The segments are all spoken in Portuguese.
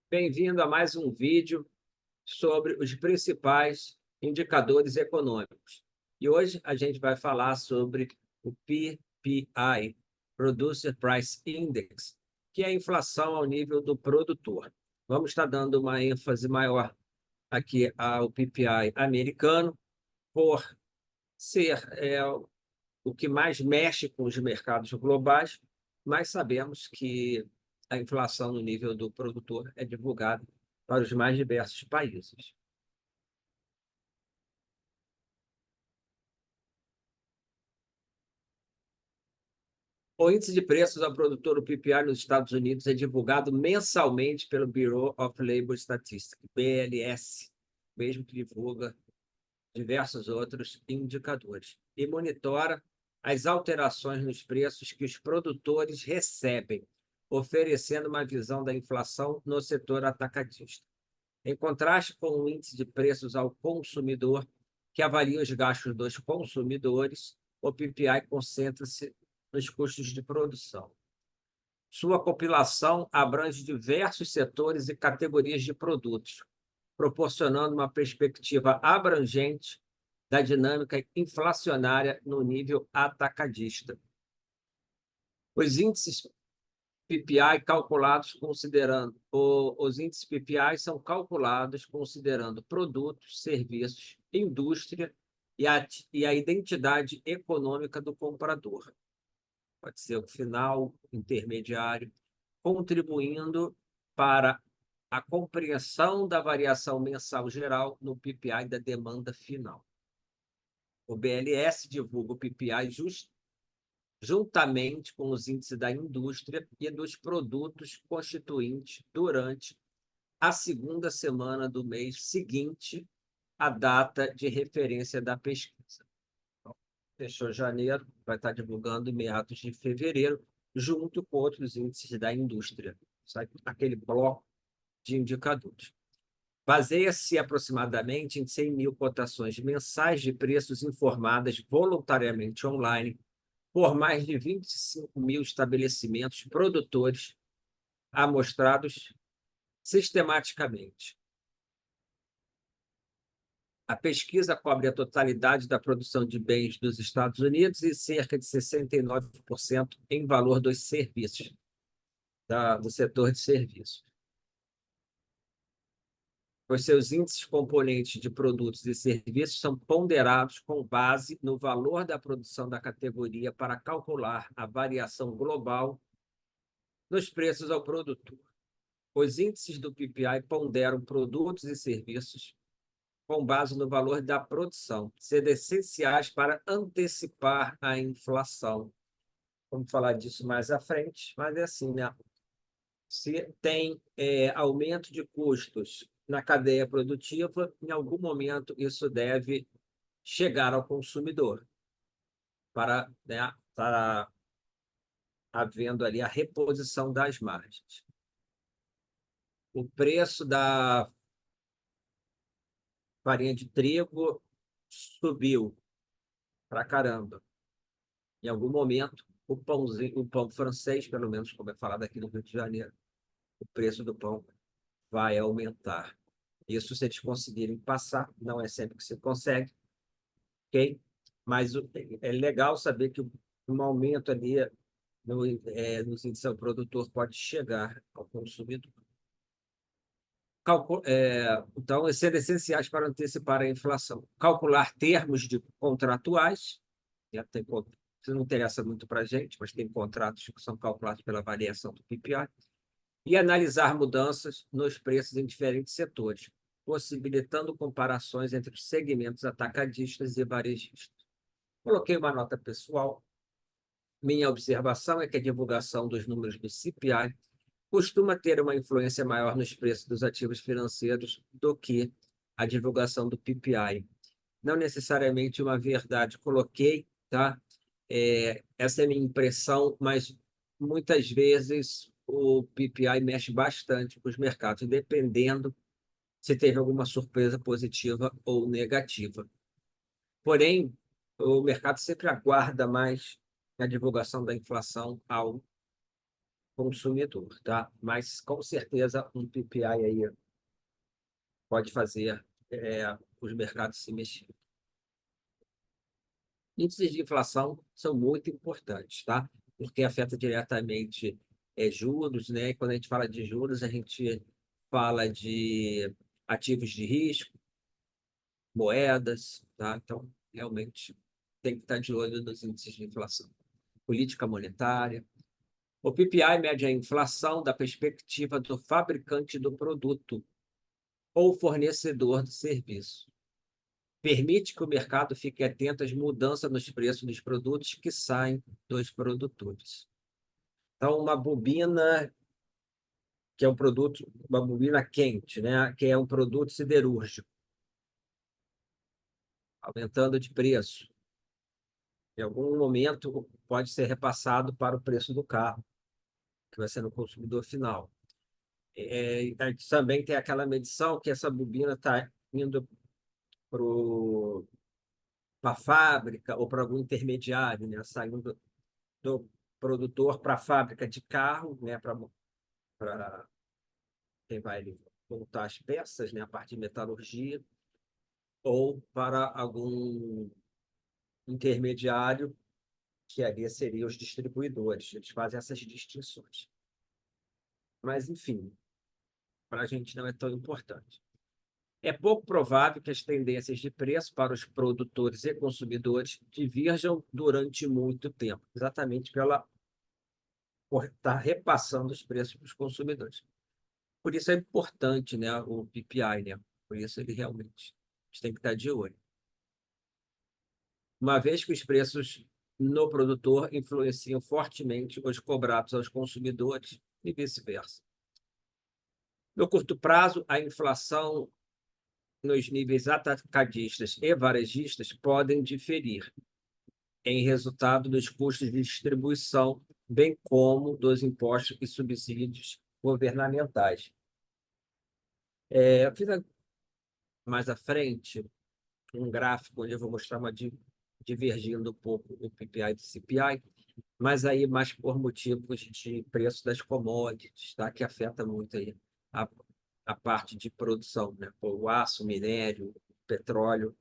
Bem-vindo a mais um vídeo sobre os principais indicadores econômicos. E hoje a gente vai falar sobre o PPI, Producer Price Index, que é a inflação ao nível do produtor. Vamos estar dando uma ênfase maior aqui ao PPI americano, por ser o que mais mexe com os mercados globais, mas sabemos que a inflação no nível do produtor é divulgada para os mais diversos países. O índice de preços ao produtor, o PPI, nos Estados Unidos é divulgado mensalmente pelo Bureau of Labor Statistics, BLS, mesmo que divulga diversos outros indicadores, e monitora as alterações nos preços que os produtores recebem, oferecendo uma visão da inflação no setor atacadista. Em contraste com o índice de preços ao consumidor, que avalia os gastos dos consumidores, o PPI concentra-se nos custos de produção. Sua compilação abrange diversos setores e categorias de produtos, proporcionando uma perspectiva abrangente da dinâmica inflacionária no nível atacadista. Os índices PPI calculados considerando os índices PPI são calculados considerando produtos, serviços, indústria e a identidade econômica do comprador. Pode ser o final, intermediário, contribuindo para a compreensão da variação mensal geral no PPI da demanda final. O BLS divulga o PPI juntamente com os índices da indústria e dos produtos constituintes durante a segunda semana do mês seguinte à data de referência da pesquisa. Então, fechou janeiro, vai estar divulgando em meados de fevereiro, junto com outros índices da indústria. Sai aquele bloco de indicadores. Baseia-se aproximadamente em 100 mil cotações mensais de preços informadas voluntariamente online por mais de 25 mil estabelecimentos produtores amostrados sistematicamente. A pesquisa cobre a totalidade da produção de bens dos Estados Unidos e cerca de 69% em valor dos serviços, do setor de serviços. Os seus índices componentes de produtos e serviços são ponderados com base no valor da produção da categoria para calcular a variação global nos preços ao produtor. Os índices do PPI ponderam produtos e serviços com base no valor da produção, sendo essenciais para antecipar a inflação. Vamos falar disso mais à frente, mas é assim, né? Se tem aumento de custos na cadeia produtiva, em algum momento isso deve chegar ao consumidor, para havendo ali a reposição das margens. O preço da farinha de trigo subiu para caramba. Em algum momento, o pão francês, pelo menos como é falado aqui no Rio de Janeiro, o preço do pão vai aumentar. Isso se eles conseguirem passar, não é sempre que se consegue, ok? Mas é legal saber que um aumento ali nos índices ao produtor pode chegar ao consumidor. Então, sendo essenciais para antecipar a inflação. Calcular termos contratuais, isso não interessa muito para a gente, mas tem contratos que são calculados pela variação do PPI, e analisar mudanças nos preços em diferentes setores, possibilitando comparações entre os segmentos atacadistas e varejistas. Coloquei uma nota pessoal. Minha observação é que a divulgação dos números do CPI costuma ter uma influência maior nos preços dos ativos financeiros do que a divulgação do PPI. Não necessariamente uma verdade. Coloquei, tá? Essa é a minha impressão, mas muitas vezes o PPI mexe bastante com os mercados, dependendo se teve alguma surpresa positiva ou negativa. Porém, o mercado sempre aguarda mais a divulgação da inflação ao consumidor, tá? Mas, com certeza, um PPI aí pode fazer os mercados se mexerem. Índices de inflação são muito importantes, tá? Porque afeta diretamente juros, né? E quando a gente fala de juros, a gente fala de ativos de risco, moedas, tá? Então, realmente, tem que estar de olho nos índices de inflação. Política monetária. O PPI mede a inflação da perspectiva do fabricante do produto ou fornecedor do serviço. Permite que o mercado fique atento às mudanças nos preços dos produtos que saem dos produtores. Então, uma bobina, que é um produto, uma bobina quente, né? Que é um produto siderúrgico, aumentando de preço. Em algum momento, pode ser repassado para o preço do carro, que vai ser no consumidor final. A gente também tem aquela medição que essa bobina está indo para a fábrica ou para algum intermediário, né? Saindo do produtor para a fábrica de carro, né? Para quem vai montar as peças, né? A parte de metalurgia, ou para algum intermediário, que ali seriam os distribuidores. Eles fazem essas distinções. Mas, enfim, para a gente não é tão importante. É pouco provável que as tendências de preço para os produtores e consumidores diverjam durante muito tempo, exatamente por estar repassando os preços para os consumidores. Por isso é importante, né, o PPI, né? Por isso ele realmente a gente tem que estar de olho. Uma vez que os preços no produtor influenciam fortemente os cobrados aos consumidores e vice-versa. No curto prazo, a inflação nos níveis atacadistas e varejistas podem diferir em resultado dos custos de distribuição, bem como dos impostos e subsídios governamentais. Eu fiz mais à frente um gráfico onde eu vou mostrar divergindo um pouco o PPI do CPI, mas aí mais por motivos de preço das commodities, tá? Que afeta muito aí a, a parte de produção, né? O aço, minério, petróleo,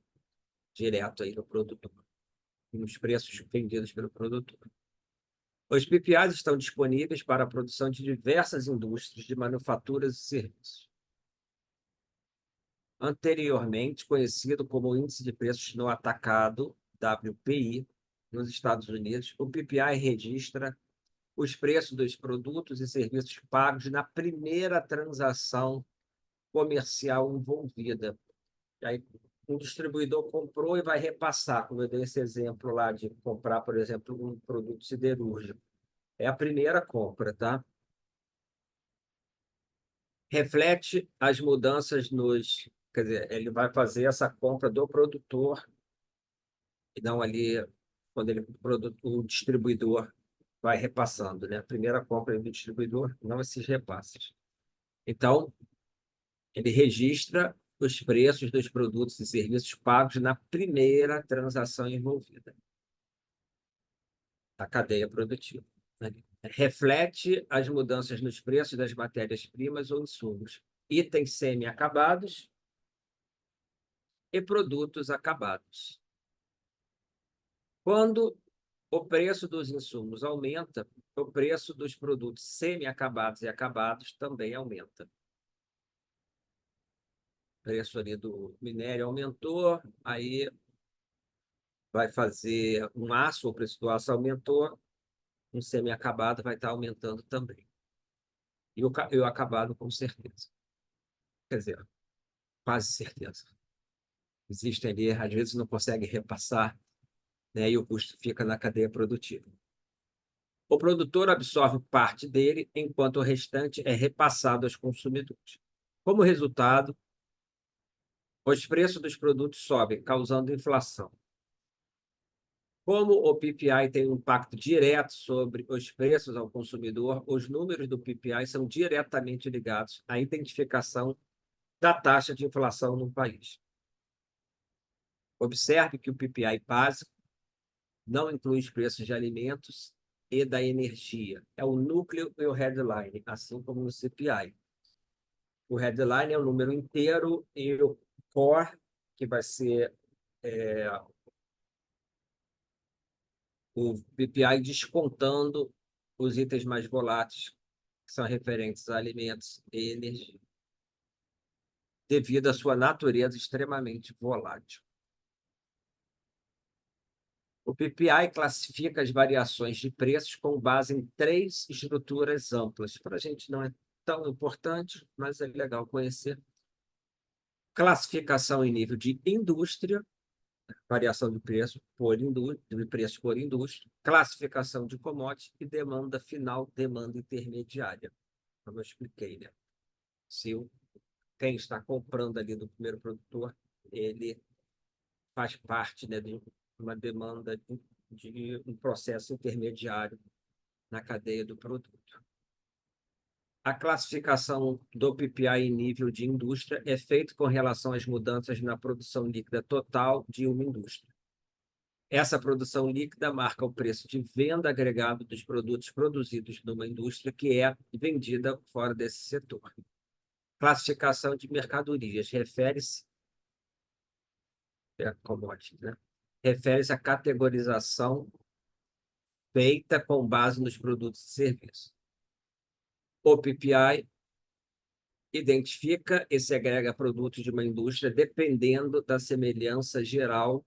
direto aí no produtor, nos preços vendidos pelo produtor. Os PPIs estão disponíveis para a produção de diversas indústrias de manufaturas e serviços. Anteriormente conhecido como Índice de Preços no Atacado, WPI, nos Estados Unidos, o PPI registra os preços dos produtos e serviços pagos na primeira transação comercial envolvida. Aí, um distribuidor comprou e vai repassar, como eu dei esse exemplo lá de comprar, por exemplo, um produto siderúrgico. É a primeira compra, tá? Reflete as mudanças nos... Quer dizer, ele vai fazer essa compra do produtor e não ali quando o distribuidor vai repassando, né? A primeira compra do distribuidor, não esses repasses. Então, ele registra os preços dos produtos e serviços pagos na primeira transação envolvida, a cadeia produtiva, né? Reflete as mudanças nos preços das matérias-primas ou insumos, itens semi-acabados e produtos acabados. Quando o preço dos insumos aumenta, o preço dos produtos semi-acabados e acabados também aumenta. O preço ali do minério aumentou, aí vai fazer um aço, o preço do aço aumentou, um semi-acabado vai estar aumentando também. E o acabado, com certeza. Quer dizer, quase certeza. Existem ali, às vezes não consegue repassar, né, e o custo fica na cadeia produtiva. O produtor absorve parte dele, enquanto o restante é repassado aos consumidores. Como resultado, os preços dos produtos sobem, causando inflação. Como o PPI tem um impacto direto sobre os preços ao consumidor, os números do PPI são diretamente ligados à identificação da taxa de inflação no país. Observe que o PPI básico não inclui os preços de alimentos e da energia. É o núcleo e o headline, assim como no CPI. O headline é o número inteiro e o core, que vai ser o PPI descontando os itens mais voláteis, que são referentes a alimentos e energia, devido à sua natureza extremamente volátil. O PPI classifica as variações de preços com base em 3 estruturas amplas. Para a gente não é tão importante, mas é legal conhecer. Classificação em nível de indústria, variação de preço por indústria, de preço por indústria, classificação de commodities e demanda final, demanda intermediária. Como eu expliquei, né? Se quem está comprando ali do primeiro produtor, ele faz parte, né, de uma demanda de um processo intermediário na cadeia do produto. A classificação do PPI em nível de indústria é feita com relação às mudanças na produção líquida total de uma indústria. Essa produção líquida marca o preço de venda agregado dos produtos produzidos numa indústria que é vendida fora desse setor. Classificação de mercadorias refere-se commodities, né? Refere-se à categorização feita com base nos produtos e serviços. O PPI identifica e segrega produtos de uma indústria dependendo da semelhança geral,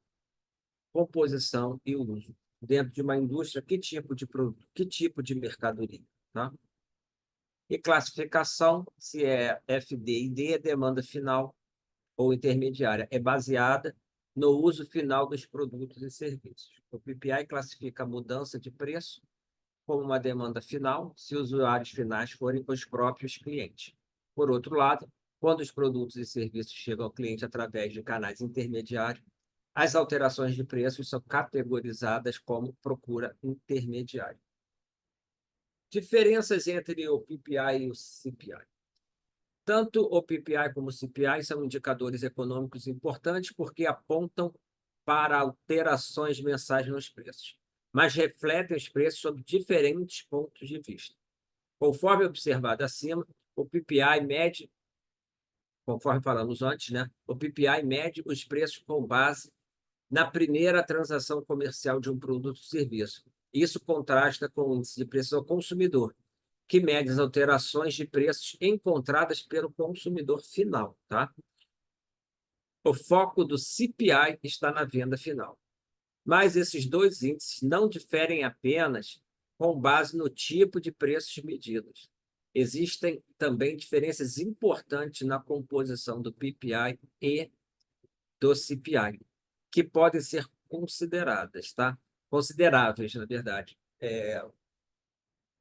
composição e uso. Dentro de uma indústria, que tipo de produto, que tipo de mercadoria, tá? E classificação, se é FD e D, é demanda final ou intermediária, é baseada no uso final dos produtos e serviços. O PPI classifica a mudança de preço como uma demanda final, se os usuários finais forem os próprios clientes. Por outro lado, quando os produtos e serviços chegam ao cliente através de canais intermediários, as alterações de preços são categorizadas como procura intermediária. Diferenças entre o PPI e o CPI. Tanto o PPI como o CPI são indicadores econômicos importantes porque apontam para alterações mensais nos preços, mas refletem os preços sob diferentes pontos de vista. Conforme observado acima, o PPI mede, conforme falamos antes, né? O PPI mede os preços com base na primeira transação comercial de um produto ou serviço. Isso contrasta com o índice de preço ao consumidor, que mede as alterações de preços encontradas pelo consumidor final, tá? O foco do CPI está na venda final. Mas esses dois índices não diferem apenas com base no tipo de preços medidos. Existem também diferenças importantes na composição do PPI e do CPI, que podem ser consideradas, tá? Consideráveis, na verdade.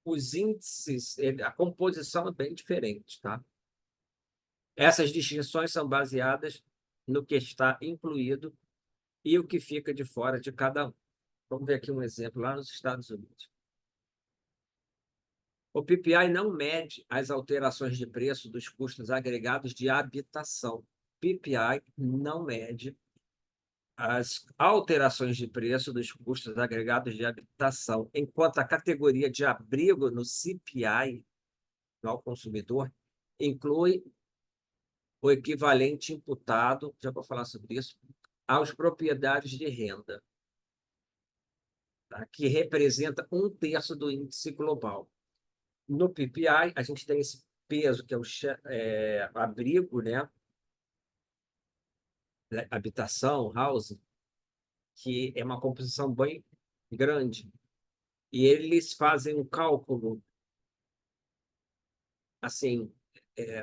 Os índices, a composição é bem diferente, tá? Essas distinções são baseadas no que está incluído e o que fica de fora de cada um. Vamos ver aqui um exemplo lá nos Estados Unidos. O PPI não mede as alterações de preço dos custos agregados de habitação. PPI não mede as alterações de preço dos custos agregados de habitação, enquanto a categoria de abrigo no CPI, no ao consumidor, inclui o equivalente imputado, já vou falar sobre isso, aos proprietários de renda, tá? Que representa 1/3 do índice global. No PPI, a gente tem esse peso, que é o abrigo, né? Habitação, housing, que é uma composição bem grande. E eles fazem um cálculo, assim,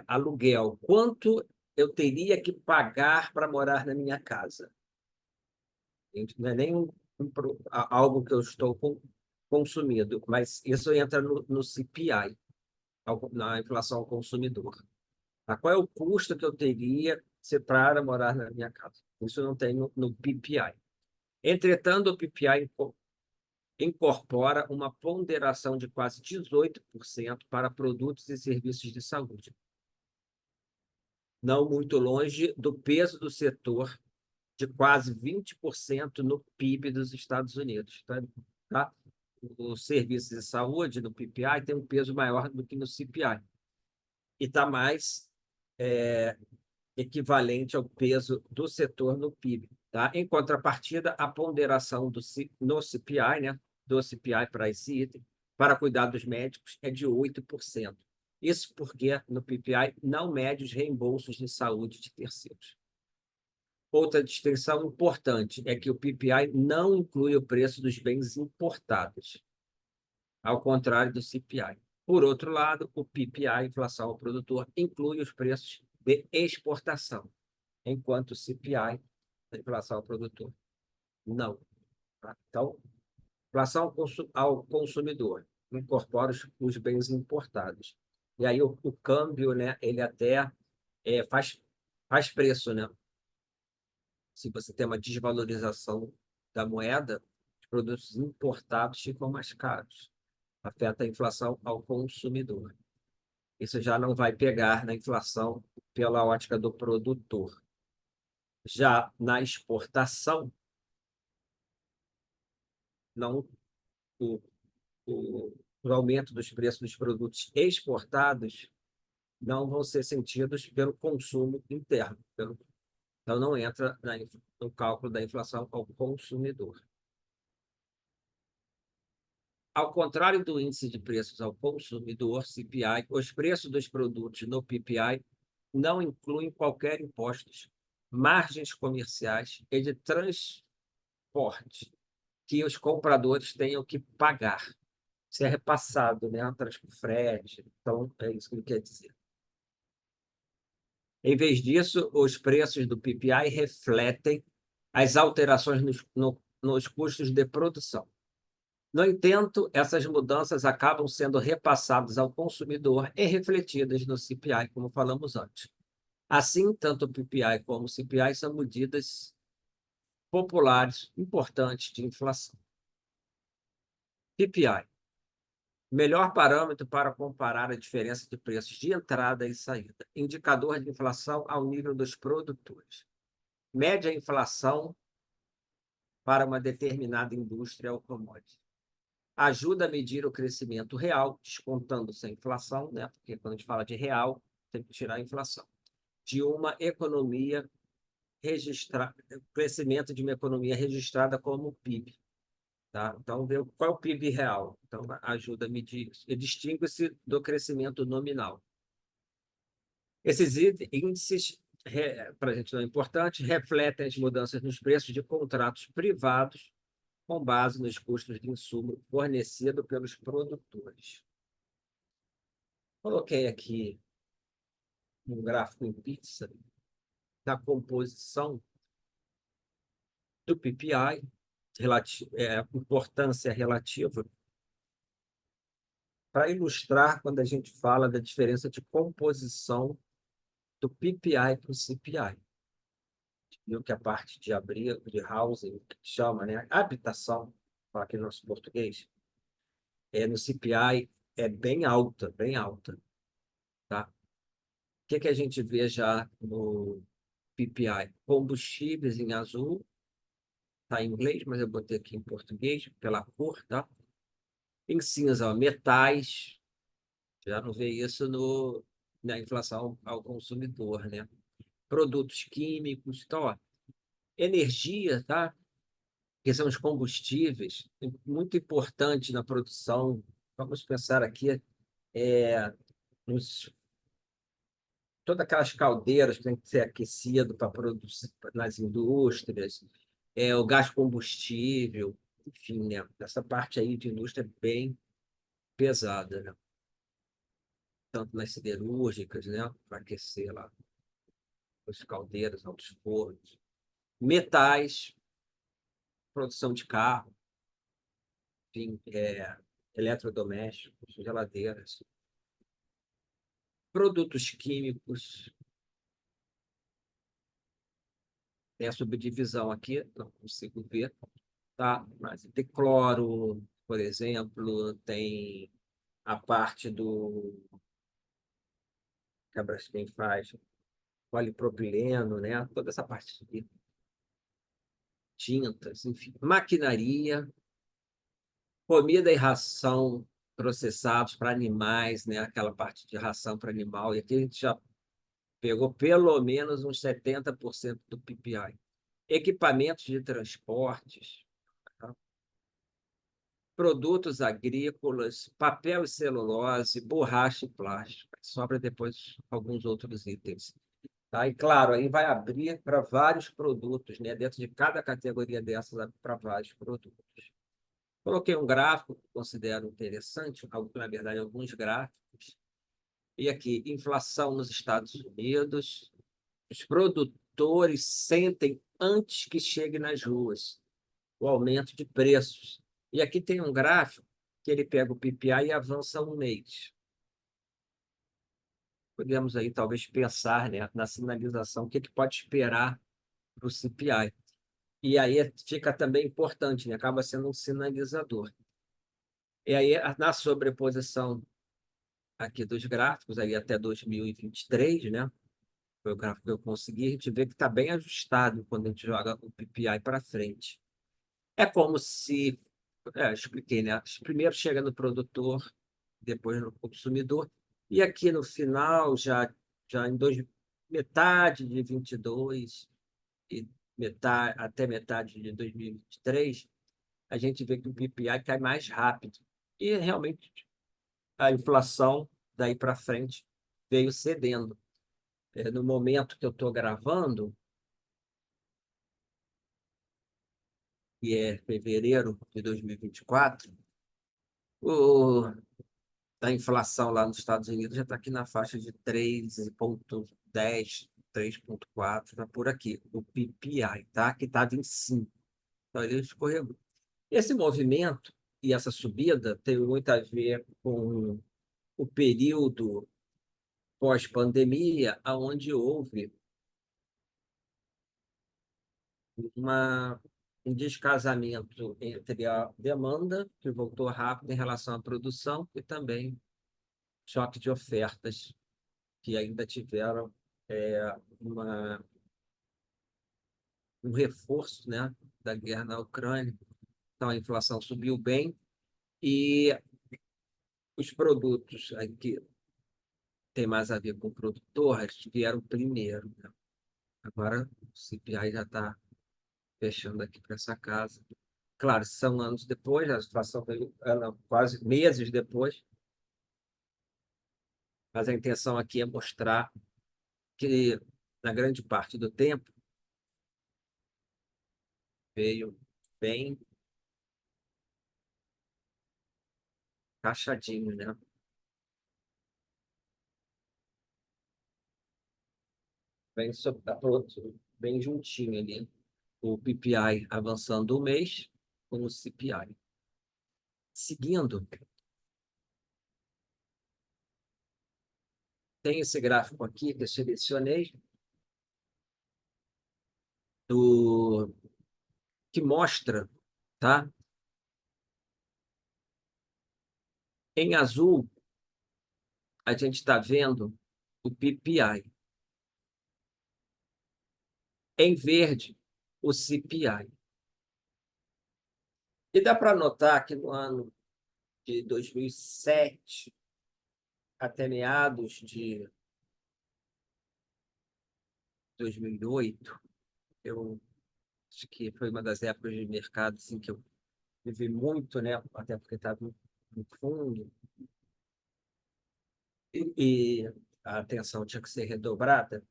aluguel. Quanto eu teria que pagar para morar na minha casa? Não é nem algo que eu estou consumindo, mas isso entra no CPI, na inflação ao consumidor. Qual é o custo que eu teria para morar na minha casa? Isso não tem no PPI. Entretanto, o PPI incorpora uma ponderação de quase 18% para produtos e serviços de saúde, não muito longe do peso do setor de quase 20% no PIB dos Estados Unidos. Tá? os serviços de saúde no PPI tem um peso maior do que no CPI. E está mais equivalente ao peso do setor no PIB. Tá? Em contrapartida, a ponderação no CPI, né, do CPI para esse item, para cuidados médicos, é de 8%. Isso porque no PPI não mede os reembolsos de saúde de terceiros. Outra distinção importante é que o PPI não inclui o preço dos bens importados, ao contrário do CPI. Por outro lado, o PPI, inflação ao produtor, inclui os preços de exportação, enquanto o CPI, a inflação ao produtor, não. Tá? Então, inflação ao consumidor incorpora os bens importados. E aí o câmbio, né, ele até faz preço, né? Se você tem uma desvalorização da moeda, os produtos importados ficam mais caros. Afeta a inflação ao consumidor. Isso já não vai pegar na inflação pela ótica do produtor. Já na exportação, não, o, o aumento dos preços dos produtos exportados não vão ser sentidos pelo consumo interno. Então, não entra no cálculo da inflação ao consumidor. Ao contrário do índice de preços ao consumidor, CPI, os preços dos produtos no PPI não incluem qualquer impostos, margens comerciais e de transporte que os compradores tenham que pagar. Isso é repassado, né? Frete. Então, é isso que ele quer dizer. Em vez disso, os preços do PPI refletem as alterações nos custos de produção. No entanto, essas mudanças acabam sendo repassadas ao consumidor e refletidas no CPI, como falamos antes. Assim, tanto o PPI como o CPI são medidas populares importantes de inflação. PPI, melhor parâmetro para comparar a diferença de preços de entrada e saída. Indicador de inflação ao nível dos produtores. Mede a inflação para uma determinada indústria ou commodity. Ajuda a medir o crescimento real, descontando-se a inflação, né? Porque quando a gente fala de real, tem que tirar a inflação, de uma economia registrada, crescimento de uma economia registrada como PIB. Tá? Então, qual é o PIB real? Então, ajuda a medir isso. E distingue-se do crescimento nominal. Esses índices, para a gente não é importante, refletem as mudanças nos preços de contratos privados com base nos custos de insumo fornecido pelos produtores. Coloquei aqui um gráfico em pizza da composição do PPI, importância relativa, para ilustrar quando a gente fala da diferença de composição do PPI para o CPI. Viu que a parte de abrigo, de housing, que chama, né? Habitação, fala aqui no nosso português, no CPI é bem alta, bem alta. Tá? O que a gente vê já no PPI? Combustíveis em azul, está em inglês, mas eu botei aqui em português, pela cor, tá? Em cinza, ó, metais, já não vê isso na inflação ao consumidor, né? Produtos químicos, então, ó, energia, tá? Que são os combustíveis, muito importante na produção. Vamos pensar aqui nos todas aquelas caldeiras que têm que ser aquecido para produzir nas indústrias, o gás combustível, enfim, né? Essa parte aí de indústria é bem pesada, né? Tanto nas siderúrgicas, né? Para aquecer lá os caldeiras, altos fornos. Metais, produção de carro, enfim, eletrodomésticos, geladeiras. Produtos químicos, tem a subdivisão aqui, não consigo ver, tá? Mas tem cloro, por exemplo, tem a parte do que a Braskem faz, polipropileno, né? Toda essa parte de tintas, enfim, maquinaria, Comida e ração processados para animais, né? Aquela parte de ração para animal. E aqui a gente já pegou pelo menos uns 70% do PPI. Equipamentos de transportes, tá? Produtos agrícolas, papel e celulose, borracha e plástico. Sobra depois alguns outros itens. Tá? E, claro, aí vai abrir para vários produtos, né? Dentro de cada categoria dessas, abre para vários produtos. Coloquei um gráfico que considero interessante, na verdade, alguns gráficos. E aqui, inflação nos Estados Unidos. Os produtores sentem antes que chegue nas ruas o aumento de preços. E aqui tem um gráfico que ele pega o PPI e avança um mês. Podemos aí talvez pensar, né, na sinalização, o que ele pode esperar para o CPI. E aí fica também importante, né? Acaba sendo um sinalizador. E aí, na sobreposição aqui dos gráficos, aí até 2023, né? Foi o gráfico que eu consegui, a gente vê que está bem ajustado quando a gente joga o PPI para frente. É como se, expliquei, né? Primeiro chega no produtor, depois no consumidor, e aqui no final, já em metade de 22 e até metade de 2023, a gente vê que o PPI cai mais rápido. E realmente a inflação daí para frente veio cedendo. No momento que eu estou gravando, que é fevereiro de 2024, o, a inflação lá nos Estados Unidos já está aqui na faixa de 3,10, 3,4, está por aqui. O PPI, tá? Que estava em 5. Então, ele escorregou. Esse movimento e essa subida tem muito a ver com o período pós-pandemia, onde houve uma, um descasamento entre a demanda, que voltou rápido em relação à produção, e também choque de ofertas, que ainda tiveram uma, um reforço, né, da guerra na Ucrânia. Então, a inflação subiu bem e os produtos que têm mais a ver com produtores vieram primeiro, né? Agora, o CPI já está fechando aqui para essa casa. Claro, são anos depois, a inflação veio quase meses depois, mas a intenção aqui é mostrar que, na grande parte do tempo, veio bem encaixadinho, né? Bem, bem juntinho ali. O PPI avançando o mês com o CPI. Seguindo, tem esse gráfico aqui que eu selecionei, do, que mostra, tá? Em azul, a gente está vendo o PPI. Em verde, o CPI. E dá para notar que no ano de 2007 até meados de 2008, eu acho que foi uma das épocas de mercado assim, que eu vivi muito, né? Até porque estava no fundo, e a atenção tinha que ser redobrada.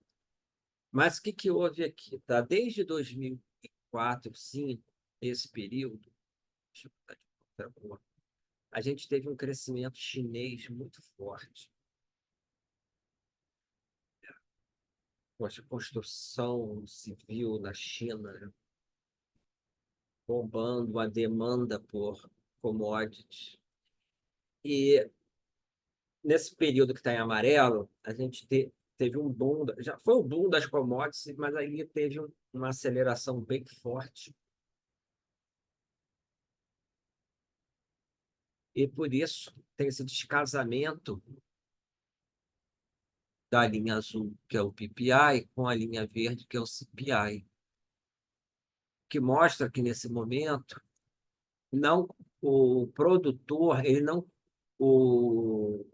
Mas o que, que houve aqui? Tá? Desde 2004, 2005, esse período, deixa eu botar de outra cor, a gente teve um crescimento chinês muito forte. Poxa, construção civil na China, né? Bombando a demanda por commodities. E nesse período que está em amarelo, a gente teve um boom, já foi o boom das commodities, mas aí teve uma aceleração bem forte. E por isso tem esse descasamento da linha azul, que é o PPI, com a linha verde, que é o CPI, que mostra que nesse momento não o produtor, ele não, o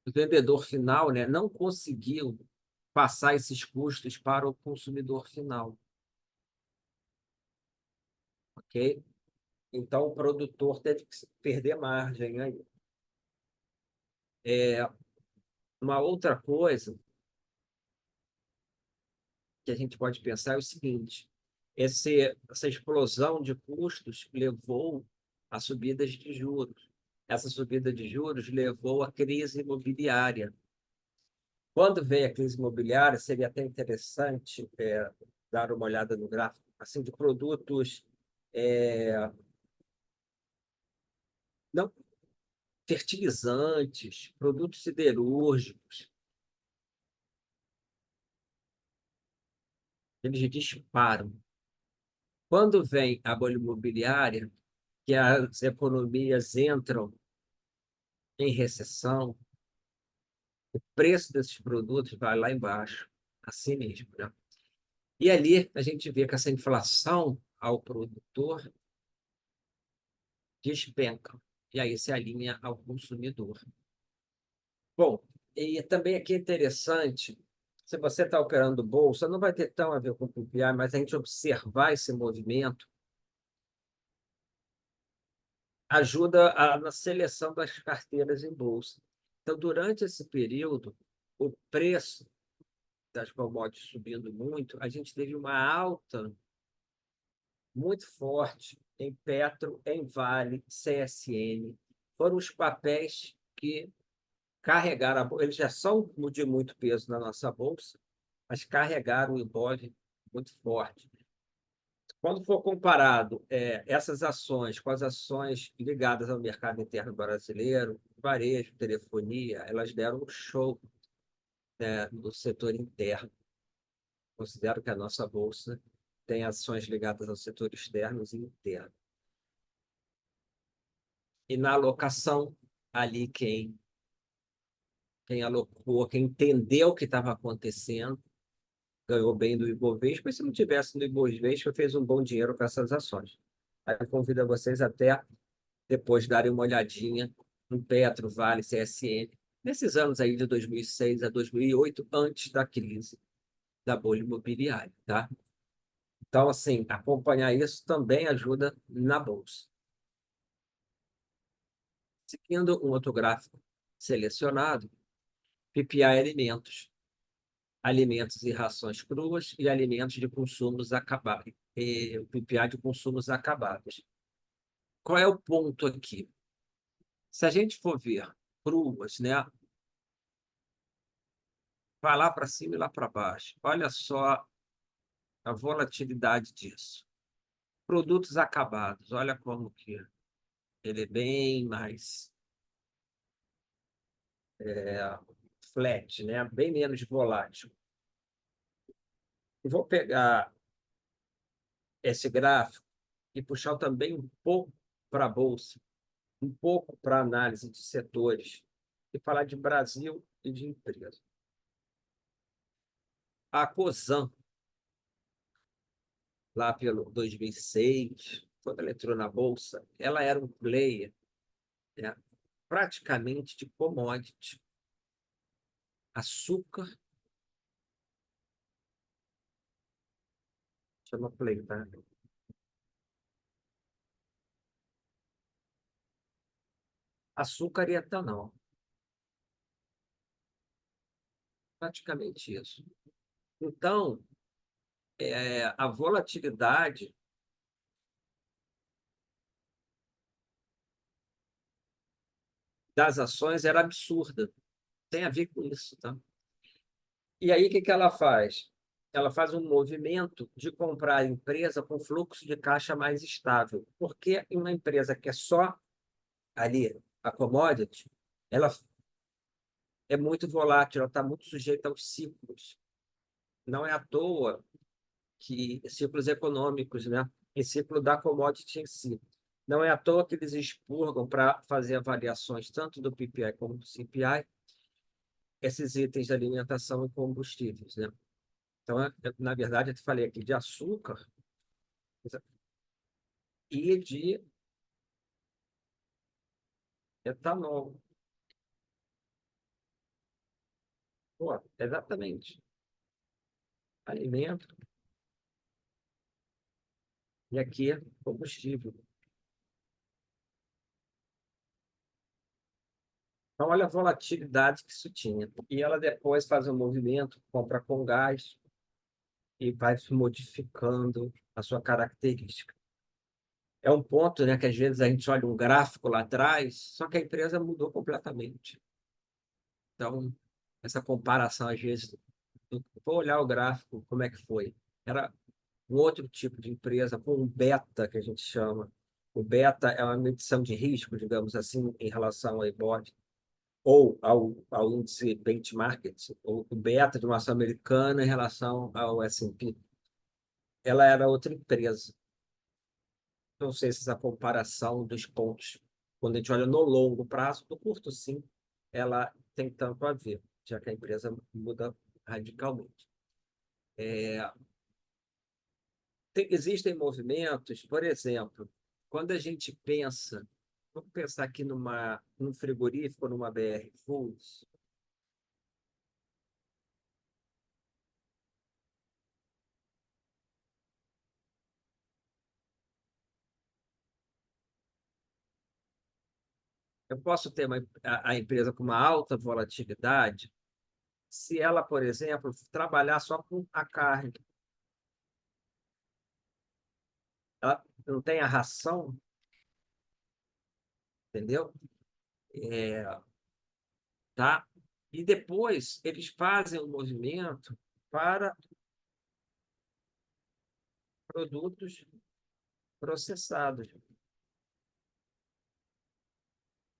vendedor final, né, não conseguiu passar esses custos para o consumidor final, ok? Então, o produtor teve que perder margem aí. Uma outra coisa que a gente pode pensar é o seguinte: essa explosão de custos levou a subidas de juros. Essa subida de juros levou à crise imobiliária. Quando veio a crise imobiliária, seria até interessante dar uma olhada no gráfico assim, de produtos não fertilizantes, produtos siderúrgicos, eles disparam. Quando vem a bolha imobiliária, que as economias entram em recessão, o preço desses produtos vai lá embaixo, assim mesmo, né? E ali a gente vê que essa inflação ao produtor despenca, e aí se alinha ao consumidor. Bom, e também aqui é interessante, se você está operando bolsa, não vai ter tão a ver com o PPI, mas a gente observar esse movimento ajuda na seleção das carteiras em bolsa. Então, durante esse período, o preço das commodities subindo muito, a gente teve uma alta muito forte em Petro, em Vale, CSN. Foram os papéis que carregaram a bolsa. Eles já são de muito peso na nossa bolsa, mas carregaram o Ibov muito forte. Quando for comparado essas ações com as ações ligadas ao mercado interno brasileiro, varejo, telefonia, elas deram um show, né, no setor interno. Considero que a nossa bolsa tem ações ligadas ao setor externo e interno. E na alocação, ali quem alocou, quem entendeu o que estava acontecendo, ganhou bem do Ibovespa, e se não tivesse no Ibovespa, fez um bom dinheiro com essas ações. Aí eu convido vocês até depois darem uma olhadinha no Petro, Vale, CSN, nesses anos aí de 2006 a 2008, antes da crise da bolha imobiliária, tá? Então, assim, acompanhar isso também ajuda na bolsa. Seguindo um outro gráfico selecionado, PPI alimentos, alimentos e rações cruas e alimentos de consumos acabados, e o PPI de consumos acabados. Qual é o ponto aqui? Se a gente for ver cruas, né? Vai lá para cima e lá para baixo. Olha só a volatilidade disso. Produtos acabados, olha como que ele é bem mais flat, né? Bem menos volátil. E vou pegar esse gráfico e puxar também um pouco para a Bolsa, um pouco para a análise de setores, e falar de Brasil e de empresa. A Cosan, lá pelo 2006, quando ela entrou na Bolsa, ela era um player, né, praticamente de commodity. Açúcar, chama play, tá? Açúcar e etanol, praticamente isso. Então, a volatilidade das ações era absurda, tem a ver com isso, tá? E aí, o que que ela faz? Ela faz um movimento de comprar a empresa com fluxo de caixa mais estável, porque uma empresa que é só ali a commodity, ela é muito volátil, ela está muito sujeita aos ciclos. Não é à toa que ciclos econômicos, né? E ciclo da commodity em si. Não é à toa que eles expurgam para fazer avaliações tanto do PPI como do CPI, esses itens de alimentação e combustíveis, né? Então, na verdade, eu te falei aqui de açúcar, e de etanol. Pô, exatamente. Alimento e aqui combustível. Então, olha a volatilidade que isso tinha. E ela depois faz um movimento, compra com gás e vai se modificando a sua característica. É um ponto, né, que às vezes a gente olha um gráfico lá atrás, só que a empresa mudou completamente. Então, essa comparação, às vezes, vou olhar o gráfico, como é que foi. Era um outro tipo de empresa, com um beta, que a gente chama. O beta é uma medição de risco, digamos assim, em relação ao IBOV, ou ao índice benchmark, ou o beta de uma ação americana em relação ao S&P. Ela era outra empresa. Não sei se essa comparação dos pontos, quando a gente olha no longo prazo, no curto, sim, ela tem tanto a ver, já que a empresa muda radicalmente. Existem movimentos, por exemplo, quando a gente pensa, vamos pensar aqui num frigorífico, numa BR Foods, eu posso ter a empresa com uma alta volatilidade se ela, por exemplo, trabalhar só com a carne. Ela não tem a ração, entendeu? É, tá? E depois eles fazem um movimento para produtos processados.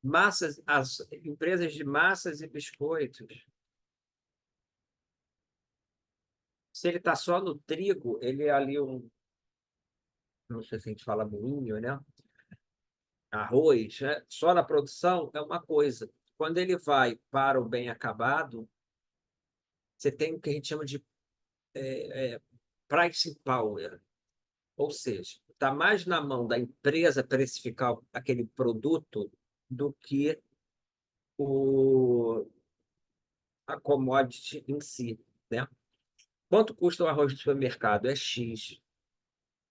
Massas, as empresas de massas e biscoitos, se ele está só no trigo, ele é ali não sei se a gente fala moinho, né? Arroz, né? Só na produção é uma coisa. Quando ele vai para o bem acabado, você tem o que a gente chama de price power, ou seja, está mais na mão da empresa precificar aquele produto do que o, a commodity em si, né? Quanto custa o arroz do supermercado? É X.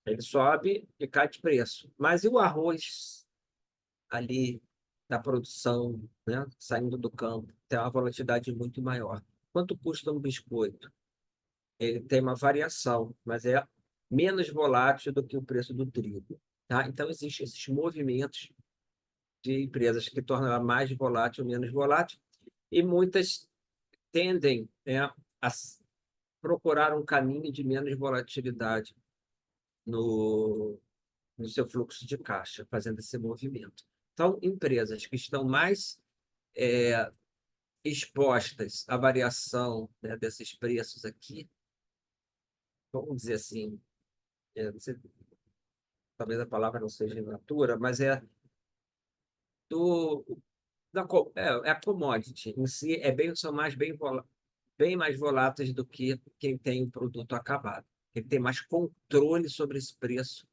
Ele sobe e cai de preço. Mas e o arroz ali da produção, né? Saindo do campo? Tem uma volatilidade muito maior. Quanto custa um biscoito? Ele tem uma variação, mas é menos volátil do que o preço do trigo. Tá? Então, existem esses movimentos de empresas que tornam ela mais volátil, menos volátil, e muitas tendem, né, a procurar um caminho de menos volatilidade no seu fluxo de caixa, fazendo esse movimento. Então, empresas que estão mais é, expostas à variação, né, desses preços aqui, vamos dizer assim, não sei, talvez a palavra não seja in natura, mas do, é a commodity em si, são bem mais voláteis do que quem tem o produto acabado. Ele tem mais controle sobre esse preço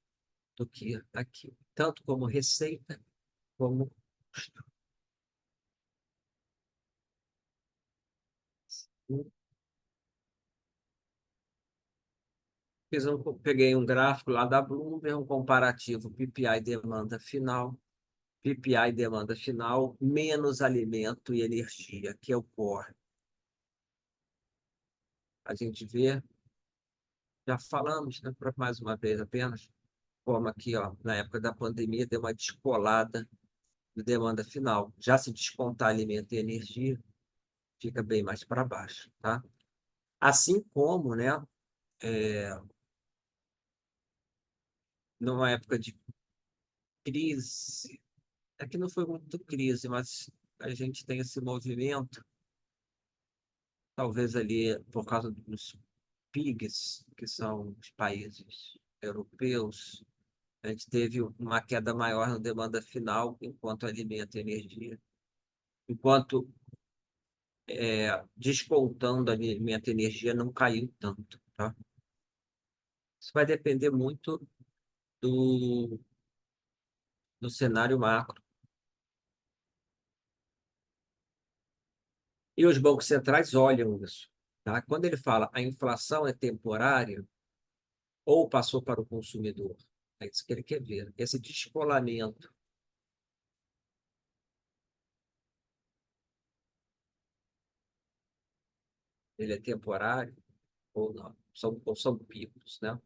do que aqui, tanto como receita como custo. Peguei um gráfico lá da Bloomberg, um comparativo PPI demanda final, PPI demanda final, menos alimento e energia, que é o core. A gente vê, já falamos, né, mais uma vez apenas, como aqui, ó, na época da pandemia, deu uma descolada de demanda final. Já se descontar alimento e energia, fica bem mais para baixo, tá? Assim como, né, é, numa época de crise, é que não foi muito crise, mas a gente tem esse movimento, talvez ali por causa dos PIGs, que são os países europeus, a gente teve uma queda maior na demanda final enquanto alimento e energia. Enquanto descontando alimento e energia não caiu tanto, tá? Isso vai depender muito do, no cenário macro. E os bancos centrais olham isso. Tá? Quando ele fala a inflação é temporária ou passou para o consumidor, é isso que ele quer ver. Esse descolamento. Ele é temporário ou não? Ou são picos, né?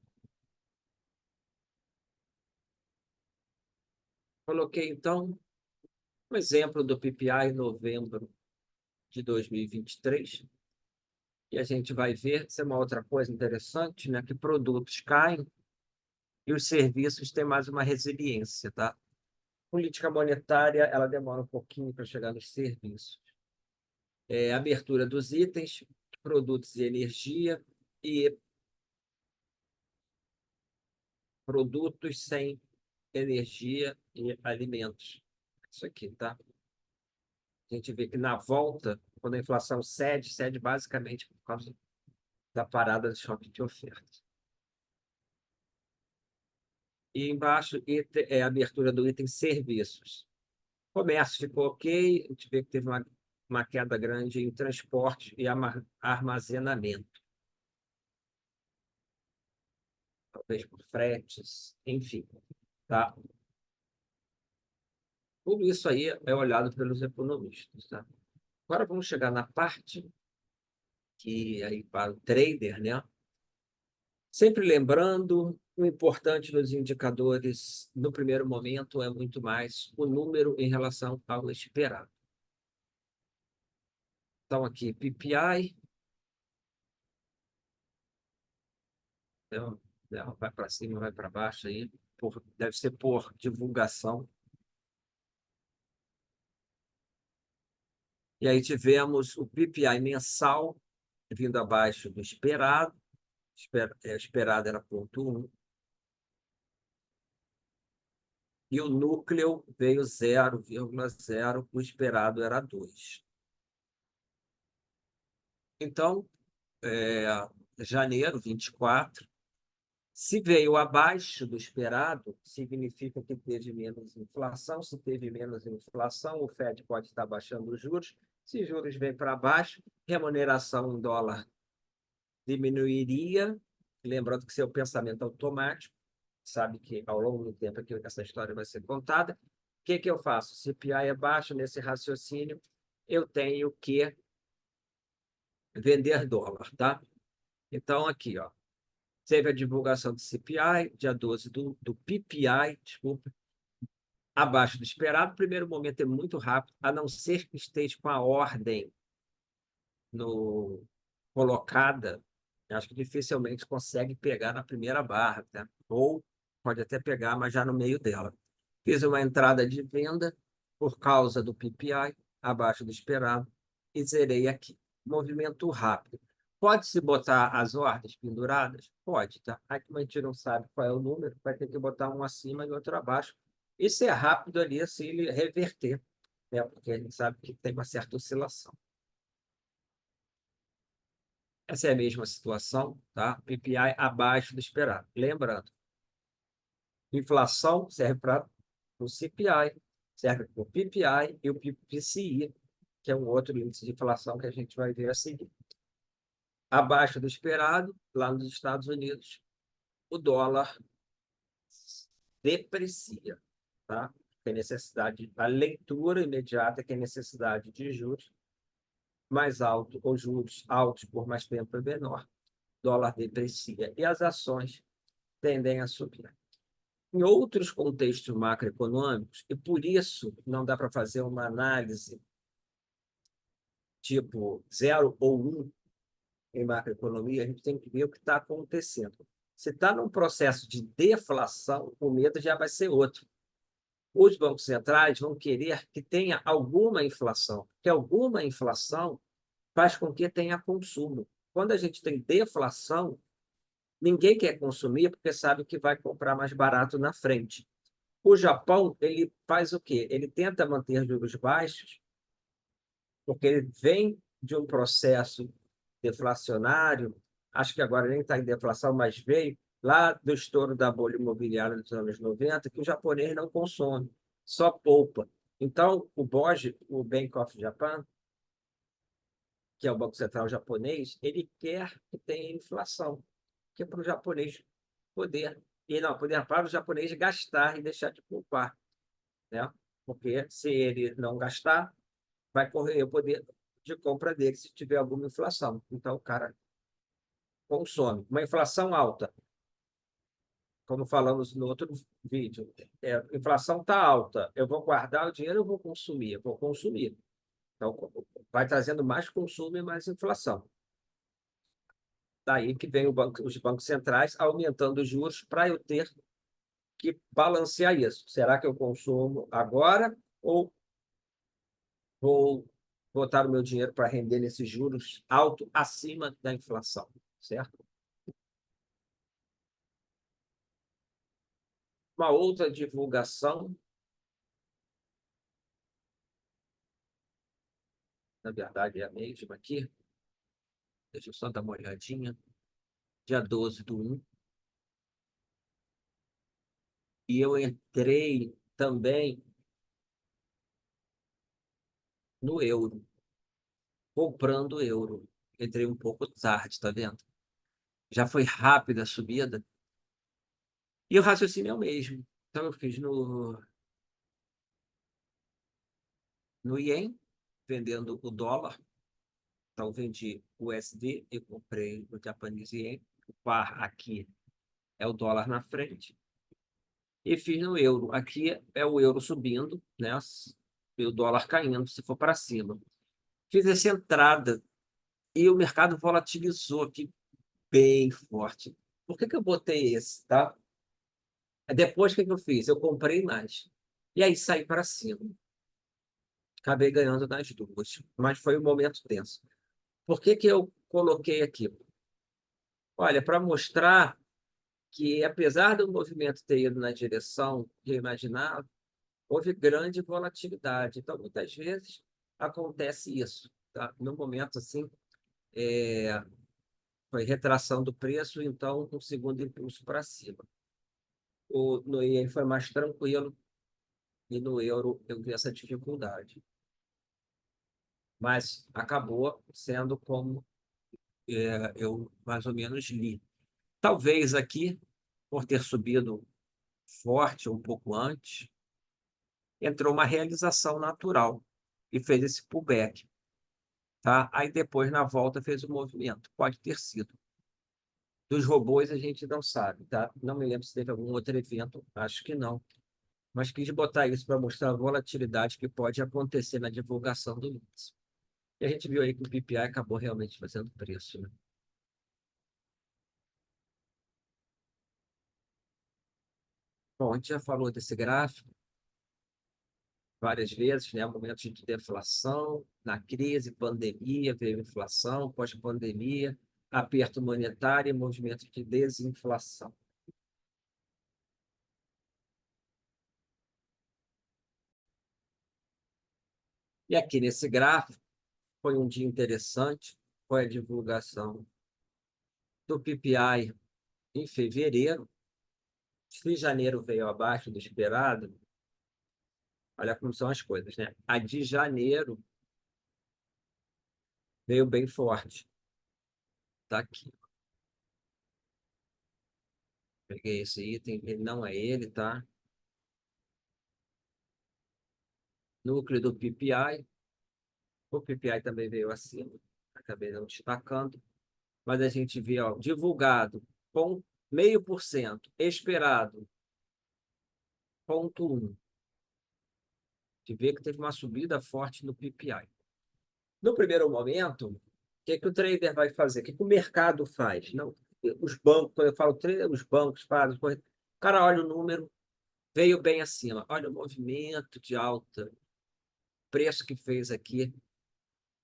Coloquei, então, um exemplo do PPI em novembro de 2023, e a gente vai ver, isso é uma outra coisa interessante, né? Que produtos caem e os serviços têm mais uma resiliência, tá? Política monetária, ela demora um pouquinho para chegar nos serviços. Abertura dos itens, produtos e energia e produtos sem energia e alimentos. Isso aqui, tá? A gente vê que na volta, quando a inflação cede basicamente por causa da parada do choque de oferta. E embaixo é a abertura do item serviços. Comércio ficou ok, a gente vê que teve uma queda grande em transporte e armazenamento, talvez por fretes, enfim. Tá? Tudo isso aí é olhado pelos economistas. Tá? Agora vamos chegar na parte que aí para o trader, né? Sempre lembrando, o importante nos indicadores, no primeiro momento, é muito mais o número em relação ao esperado. Então, aqui, PPI, né, vai para cima, vai para baixo aí, deve ser por divulgação. E aí tivemos o PPI mensal vindo abaixo do esperado, esperado era 0,1, e o núcleo veio 0,0, o esperado era 2. Então, janeiro 24, se veio abaixo do esperado, significa que teve menos inflação. Se teve menos inflação, o Fed pode estar baixando os juros. Se juros vêm para baixo, remuneração em dólar diminuiria. Lembrando que seu pensamento automático, sabe que ao longo do tempo que essa história vai ser contada. O que eu faço? Se CPI é baixo nesse raciocínio, eu tenho que vender dólar, tá? Então, aqui, ó, teve a divulgação do CPI, dia 12 do PPI, desculpa, abaixo do esperado. O primeiro momento é muito rápido, a não ser que esteja com a ordem colocada, acho que dificilmente consegue pegar na primeira barra, né? Ou pode até pegar, mas já no meio dela. Fiz uma entrada de venda por causa do PPI, abaixo do esperado, e zerei aqui. Movimento rápido. Pode-se botar as ordens penduradas? Pode, tá? Aí, como a gente não sabe qual é o número, vai ter que botar um acima e outro abaixo. Isso é rápido ali, assim, ele reverter, né? Porque a gente sabe que tem uma certa oscilação. Essa é a mesma situação, tá? PPI abaixo do esperado. Lembrando, inflação serve para o CPI, serve para o PPI e o PCI, que é um outro índice de inflação que a gente vai ver a seguir. Abaixo do esperado, lá nos Estados Unidos, o dólar deprecia, tá? Tem necessidade, a leitura imediata que é necessidade de juros mais alto ou juros altos por mais tempo é menor, dólar deprecia e as ações tendem a subir. Em outros contextos macroeconômicos, e por isso não dá para fazer uma análise tipo 0 ou 1 em macroeconomia, a gente tem que ver o que está acontecendo. Se está num processo de deflação, o medo já vai ser outro. Os bancos centrais vão querer que tenha alguma inflação, porque alguma inflação faz com que tenha consumo. Quando a gente tem deflação, ninguém quer consumir porque sabe que vai comprar mais barato na frente. O Japão, ele faz o quê? Ele tenta manter juros baixos, porque ele vem de um processo deflacionário, acho que agora nem está em deflação, mas veio lá do estouro da bolha imobiliária dos anos 90, que o japonês não consome. só poupa. Então, o BOJ, o Bank of Japan, que é o Banco Central japonês, ele quer que tenha inflação, que é para o japonês poder, e não, poder para o japonês gastar e deixar de poupar, né? Porque se ele não gastar, vai correr o poder de compra dele se tiver alguma inflação. Então, o cara consome. Uma inflação alta, como falamos no outro vídeo, a inflação está alta, eu vou guardar o dinheiro, eu vou consumir, eu vou consumir. Então, vai trazendo mais consumo e mais inflação. Daí que vem os bancos centrais aumentando os juros para eu ter que balancear isso. Será que eu consumo agora ou vou botar o meu dinheiro para render nesses juros alto acima da inflação, certo? Uma outra divulgação, na verdade é a mesma aqui, deixa eu só dar uma olhadinha, dia 12/1, e eu entrei também no euro, comprando euro. Entrei um pouco tarde, tá vendo? Já foi rápida a subida, e o raciocínio é o mesmo. Então, eu fiz no ien, vendendo o dólar. Então, vendi o USD e comprei o Japanese Yen. O par aqui é o dólar na frente. E fiz no euro. Aqui é o euro subindo, né? E o dólar caindo, se for para cima. Fiz essa entrada e o mercado volatilizou aqui bem forte. Por que eu botei esse, tá? Depois, o que eu fiz? Eu comprei mais. E aí saí para cima. Acabei ganhando nas duas. Mas foi um momento tenso. Por que eu coloquei aqui? Olha, para mostrar que, apesar do movimento ter ido na direção que eu imaginava, houve grande volatilidade. Então, muitas vezes, acontece isso. Tá? No momento, assim, foi retração do preço, então, um segundo impulso para cima. No IEM foi mais tranquilo e no euro eu vi essa dificuldade. Mas acabou sendo como eu mais ou menos li. Talvez aqui, por ter subido forte um pouco antes, entrou uma realização natural e fez esse pullback, tá? Aí depois, na volta, fez o movimento. Pode ter sido. Dos robôs, a gente não sabe, tá? Não me lembro se teve algum outro evento, acho que não. Mas quis botar isso para mostrar a volatilidade que pode acontecer na divulgação do índice. E a gente viu aí que o PPI acabou realmente fazendo preço, né? Bom, a gente já falou desse gráfico várias vezes, né? Momentos de deflação, na crise, pandemia, veio inflação, pós-pandemia, aperto monetário e movimento de desinflação. E aqui nesse gráfico, foi um dia interessante, foi a divulgação do PPI em fevereiro. Se janeiro veio abaixo do esperado, olha como são as coisas, né? A de janeiro veio bem forte. Tá aqui. Peguei esse item, ele não é ele, tá? Núcleo do PPI. O PPI também veio acima. Acabei não destacando. Mas a gente vê, ó, divulgado com 0,5%, esperado 0,1%. De ver que teve uma subida forte no PPI. No primeiro momento, o que o trader vai fazer? O que o mercado faz? Não, os bancos, quando eu falo trader, os bancos fazem. O cara olha o número, veio bem acima. Olha o movimento de alta, preço que fez aqui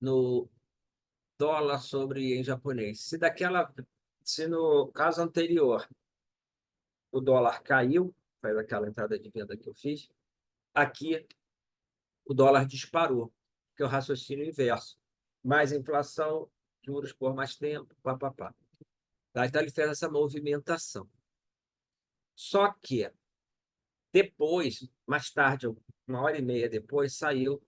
no dólar sobre em japonês. Se no caso anterior o dólar caiu, faz aquela entrada de venda que eu fiz, aqui o dólar disparou, que é o raciocínio inverso. Mais inflação, juros por mais tempo, papapá. Tá? Então ele fez essa movimentação. Só que Depois, mais tarde, 1 hora e meia depois, saiu.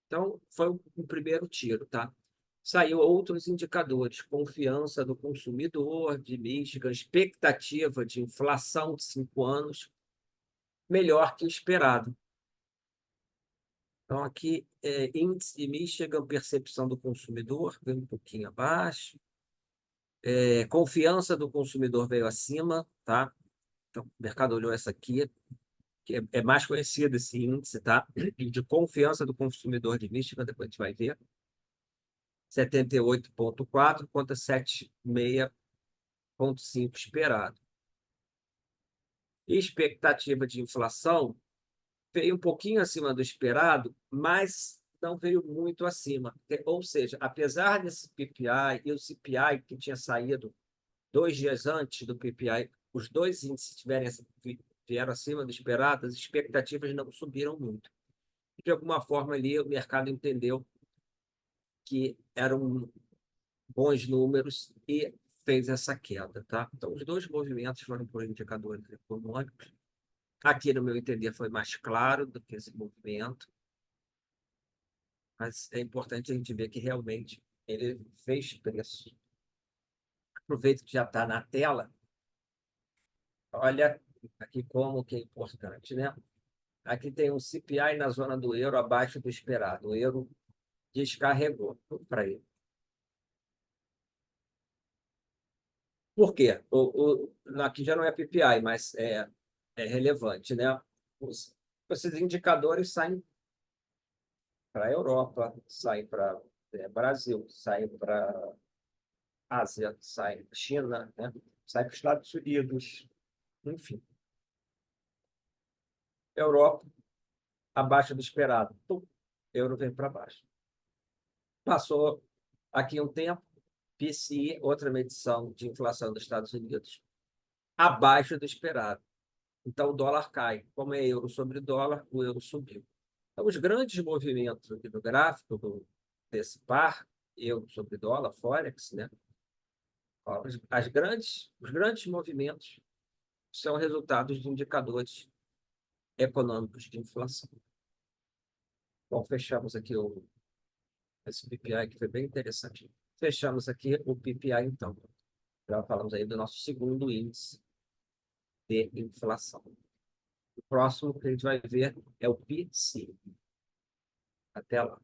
Então, foi o primeiro tiro, tá? Saiu outros indicadores, confiança do consumidor de Michigan, expectativa de inflação de 5 anos, melhor que o esperado. Então, aqui, índice de Michigan, percepção do consumidor, veio um pouquinho abaixo. Confiança do consumidor veio acima, tá? Então, o mercado olhou essa aqui, que é mais conhecido esse índice, tá? De confiança do consumidor de Michigan, depois a gente vai ver. 78,4 contra 76,5 esperado. Expectativa de inflação veio um pouquinho acima do esperado, mas não veio muito acima. Ou seja, apesar desse PPI e o CPI que tinha saído 2 dias antes do PPI, os dois índices vieram acima do esperado, as expectativas não subiram muito. De alguma forma ali o mercado entendeu que eram bons números e fez essa queda, tá? Então, os dois movimentos foram por indicadores econômicos. Aqui, no meu entender, foi mais claro do que esse movimento, mas é importante a gente ver que realmente ele fez preço. Aproveito que já está na tela. Olha aqui como que é importante, né? Aqui tem um CPI na zona do euro abaixo do esperado. O euro descarregou para ele. Por quê? Aqui já não é PPI, mas é relevante, né? Esses indicadores saem para a Europa, saem para Brasil, saem para Ásia, saem para China, né? Saem para os Estados Unidos, enfim. Europa, abaixo do esperado. Pum, euro vem para baixo. Passou aqui um tempo, PCI, outra medição de inflação dos Estados Unidos, abaixo do esperado. Então, o dólar cai. Como é euro sobre dólar, o euro subiu. Então, os grandes movimentos aqui do gráfico desse par, euro sobre dólar, Forex, né? Os grandes movimentos são resultados de indicadores econômicos de inflação. Bom, fechamos aqui esse PPI, que foi bem interessante. Fechamos aqui o PPI, então. Já falamos aí do nosso segundo índice de inflação. O próximo que a gente vai ver é o PCI. Até lá.